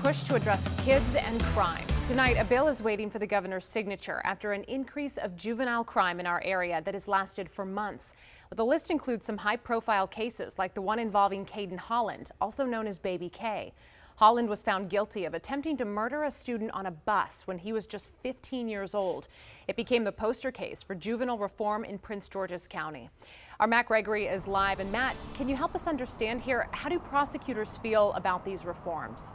push to address kids and crime. Tonight, a bill is waiting for the governor's signature after an increase of juvenile crime in our area that has lasted for months. But the list includes some high-profile cases like the one involving Caden Holland, also known as Baby K. Holland was found guilty of attempting to murder a student on a bus when he was just 15 years old. It became the poster case for juvenile reform in Prince George's County. Our Matt Gregory is live. And Matt, can you help us understand here, how do prosecutors feel about these reforms?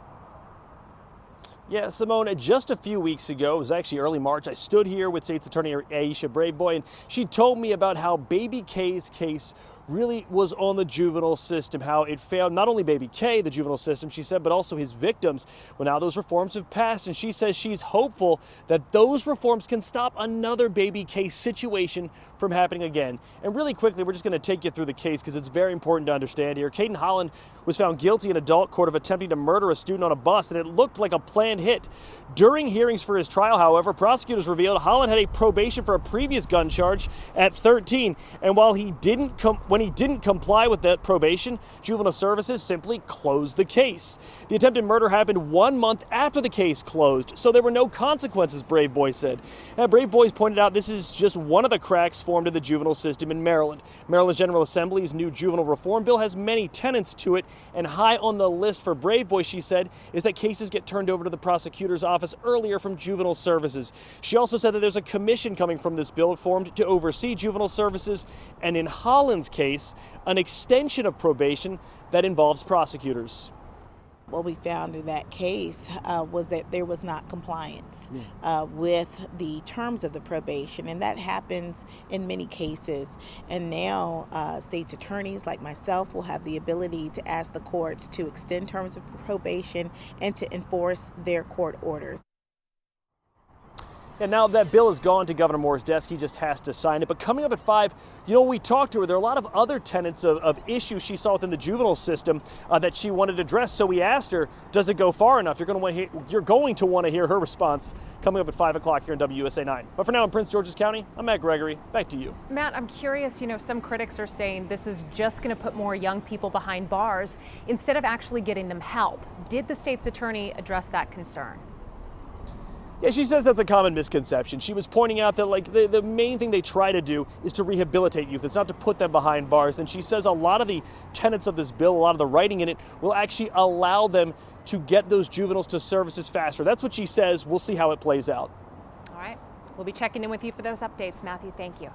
Yeah, Simone, just a few weeks ago, it was actually early March, I stood here with State's Attorney Aisha Braveboy, and she told me about how Baby K's case really was on the juvenile system, how it failed not only Baby K, the juvenile system, she said, but also his victims. Well, now those reforms have passed, and she says she's hopeful that those reforms can stop another Baby K situation from happening again. And really quickly, we're just going to take you through the case because it's very important to understand here. Caden Holland was found guilty in adult court of attempting to murder a student on a bus, and it looked like a planned hit. During hearings for his trial, however, prosecutors revealed Holland had a probation for a previous gun charge at 13, and while when he didn't comply with that probation, Juvenile Services simply closed the case. The attempted murder happened 1 month after the case closed, so there were no consequences, Braveboy said. And Braveboy pointed out this is just one of the cracks formed in the juvenile system in Maryland. Maryland's General Assembly's new juvenile reform bill has many tenets to it, and high on the list for Braveboy, she said, is that cases get turned over to the prosecutor's office earlier from Juvenile Services. She also said that there's a commission coming from this bill formed to oversee juvenile services, and in Holland's case, an extension of probation that involves prosecutors. What we found in that case was that there was not compliance with the terms of the probation, and that happens in many cases. And now state's attorneys like myself will have the ability to ask the courts to extend terms of probation and to enforce their court orders. And now that bill has gone to Governor Moore's desk, he just has to sign it. But coming up at 5, when we talked to her, there are a lot of other tenets of issues she saw within the juvenile system that she wanted to address. So we asked her, does it go far enough? You're going to want to hear her response coming up at 5 o'clock here on WUSA 9. But for now in Prince George's County, I'm Matt Gregory. Back to you. Matt, I'm curious, some critics are saying this is just going to put more young people behind bars instead of actually getting them help. Did the state's attorney address that concern? Yeah, she says that's a common misconception. She was pointing out that the main thing they try to do is to rehabilitate youth. It's not to put them behind bars. And she says a lot of the tenets of this bill, a lot of the writing in it, will actually allow them to get those juveniles to services faster. That's what she says. We'll see how it plays out. All right. We'll be checking in with you for those updates, Matthew. Thank you.